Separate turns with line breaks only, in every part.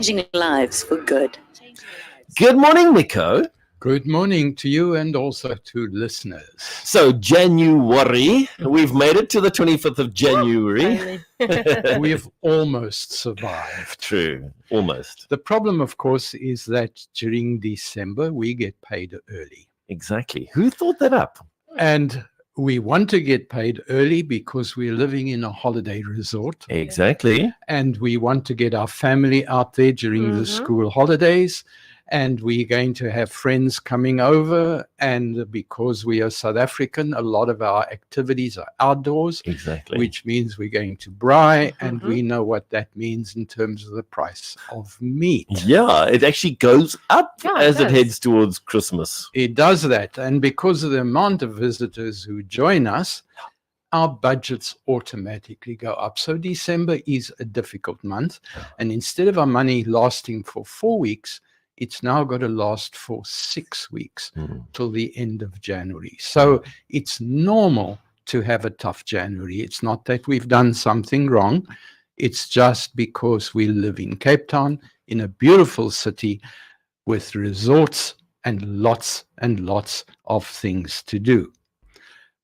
Changing lives for good.
Good morning, Nico.
Good morning to you and also to listeners.
So, January, we've made it to the 25th of January.
We've almost survived.
True, almost.
The problem, of course, is that during December, we get paid early.
Exactly. Who thought that up?
And we want to get paid early because we're living in a holiday resort.
Exactly.
And we want to get our family out there during the school holidays. And we're going to have friends coming over. And because we are South African, a lot of our activities are outdoors.
Exactly.
Which means we're going to braai. And we know what that means in terms of the price of meat.
Yeah, it actually goes up as it heads towards Christmas.
It does that. And because of the amount of visitors who join us, our budgets automatically go up. So December is a difficult month. And instead of our money lasting for 4 weeks, it's now got to last for 6 weeks till the end of January. So it's normal to have a tough January. It's not that we've done something wrong. It's just because we live in Cape Town, in a beautiful city with resorts and lots of things to do.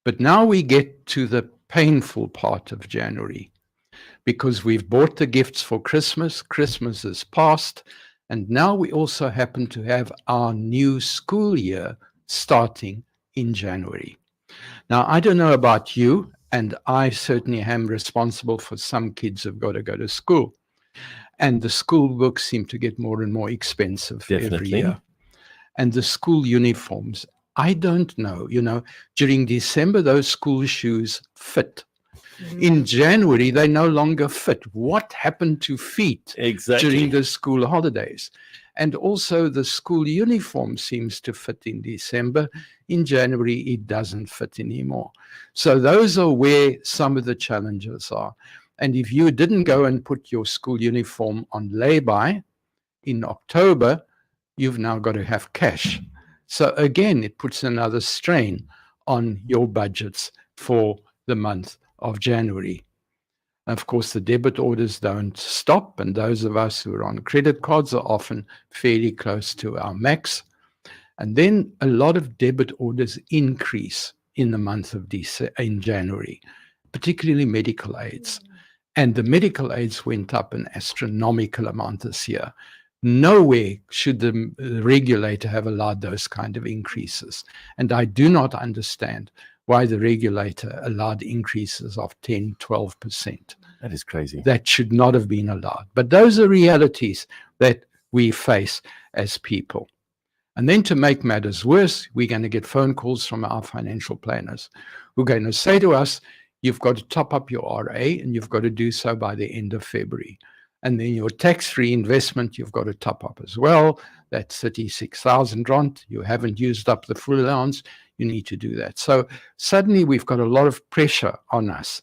But now we get to the painful part of January because we've bought the gifts for Christmas. Christmas is past. And now we also happen to have our new school year starting in January. Now, I don't know about you, and I certainly am responsible for some kids who've got to go to school. And the school books seem to get more and more expensive every year. And the school uniforms, I don't know, during December, those school shoes fit. In January, they no longer fit. What happened to feet during the school holidays? And also the school uniform seems to fit in December. In January, it doesn't fit anymore. So those are where some of the challenges are. And if you didn't go and put your school uniform on lay-by in October, you've now got to have cash. So again, it puts another strain on your budgets for the month of January. Of course, the debit orders don't stop, and those of us who are on credit cards are often fairly close to our max. And then a lot of debit orders increase in the month of January, particularly medical aids. And the medical aids went up an astronomical amount this year. Nowhere should the regulator have allowed those kind of increases. And I do not understand why the regulator allowed increases of 10, 12%.
That is crazy.
That should not have been allowed. But those are realities that we face as people. And then to make matters worse, we're going to get phone calls from our financial planners who are going to say to us, you've got to top up your RA and you've got to do so by the end of February. And then your tax-free investment, you've got to top up as well. That's 36,000 rand. You haven't used up the full allowance. You need to do that. So suddenly we've got a lot of pressure on us,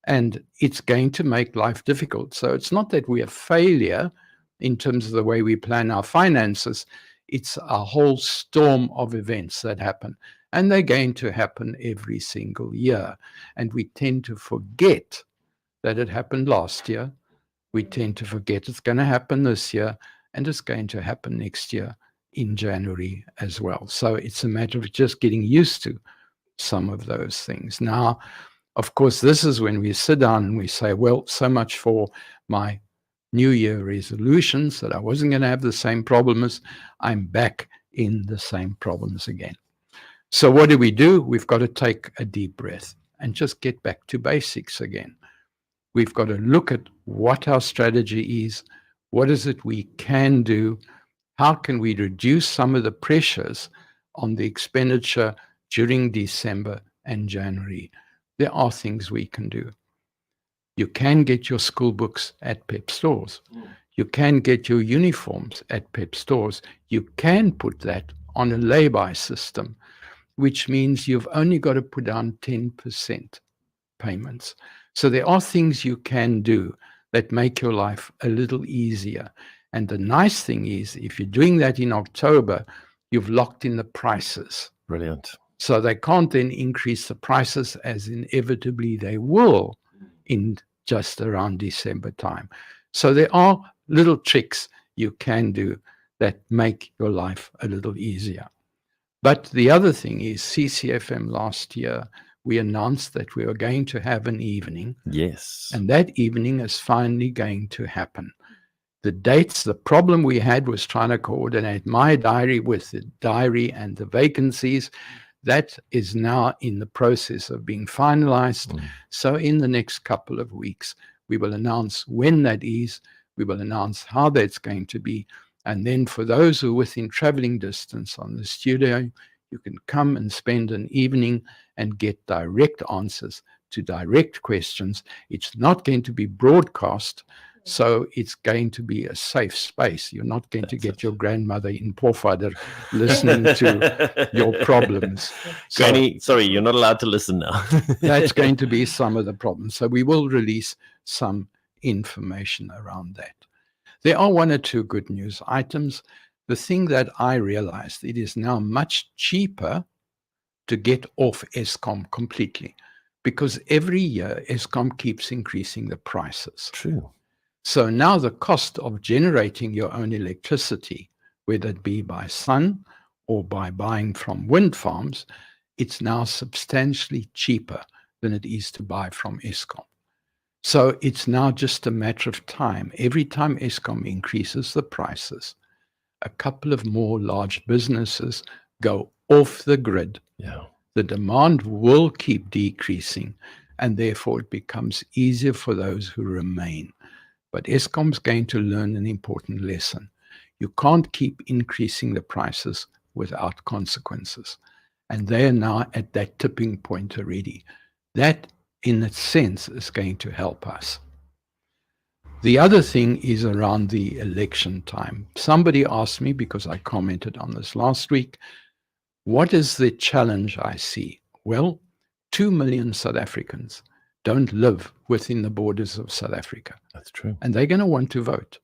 and it's going to make life difficult. So it's not that we're a failure in terms of the way we plan our finances. It's a whole storm of events that happen, and they're going to happen every single year. And we tend to forget that it happened last year. We tend to forget it's going to happen this year, and it's going to happen next year in January as well. So it's a matter of just getting used to some of those things. Now, of course, this is when we sit down and we say, well, so much for my New Year resolutions that I wasn't going to have the same problems. I'm back in the same problems again. So what do? We've got to take a deep breath and just get back to basics again. We've got to look at what our strategy is. What is it we can do? How can we reduce some of the pressures on the expenditure during December and January? There are things we can do. You can get your school books at PEP stores. You can get your uniforms at PEP stores. You can put that on a lay-by system, which means you've only got to put down 10% payments. So there are things you can do that make your life a little easier. And the nice thing is, if you're doing that in October, you've locked in the prices.
Brilliant.
So they can't then increase the prices as inevitably they will in just around December time. So there are little tricks you can do that make your life a little easier. But the other thing is CCFM last year, we announced that we were going to have an evening.
Yes.
And that evening is finally going to happen. The dates, the problem we had was trying to coordinate my diary with the diary and the vacancies. That is now in the process of being finalized. So in the next couple of weeks, we will announce when that is. We will announce how that's going to be. And then for those who are within traveling distance on the studio, you can come and spend an evening and get direct answers to direct questions. It's not going to be broadcast, so it's going to be a safe space. You're not going to get your grandmother in Pofadder listening to your problems. So
Granny, sorry, you're not allowed to listen now.
that's going to be some of the problems. So we will release some information around that. There are one or two good news items. The thing that I realized, it is now much cheaper to get off Eskom completely, because every year Eskom keeps increasing the prices.
True.
So now the cost of generating your own electricity, whether it be by sun or by buying from wind farms, it's now substantially cheaper than it is to buy from Eskom. So it's now just a matter of time. Every time Eskom increases the prices, a couple of more large businesses go off the grid.
Yeah.
The demand will keep decreasing, and therefore it becomes easier for those who remain. But Eskom's going to learn an important lesson. You can't keep increasing the prices without consequences. And they are now at that tipping point already. That, in a sense, is going to help us. The other thing is around the election time. Somebody asked me, because I commented on this last week, what is the challenge I see? Well, 2 million South Africans don't live within the borders of South Africa.
That's true.
And they're going to want to vote,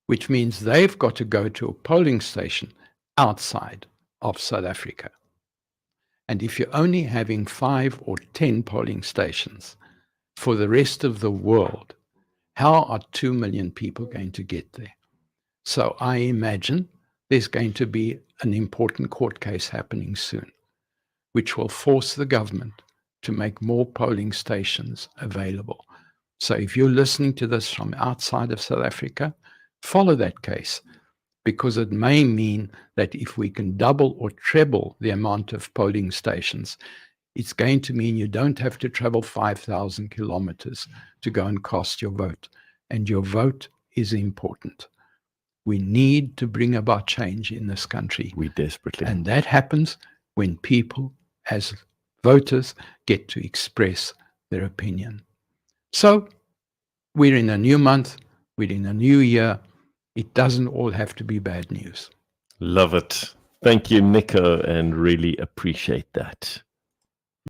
which means they've got to go to a polling station outside of South Africa. And if you're only having 5 or 10 polling stations for the rest of the world, how are 2 million people going to get there? So I imagine there's going to be an important court case happening soon, which will force the government to make more polling stations available. So if you're listening to this from outside of South Africa, follow that case, because it may mean that if we can double or treble the amount of polling stations, it's going to mean you don't have to travel 5,000 kilometers to go and cast your vote. And your vote is important. We need to bring about change in this country.
We desperately.
And that happens when people, as voters, get to express their opinion. So we're in a new month, we're in a new year. It doesn't all have to be bad news.
Love it. Thank you, Nico, and really appreciate that.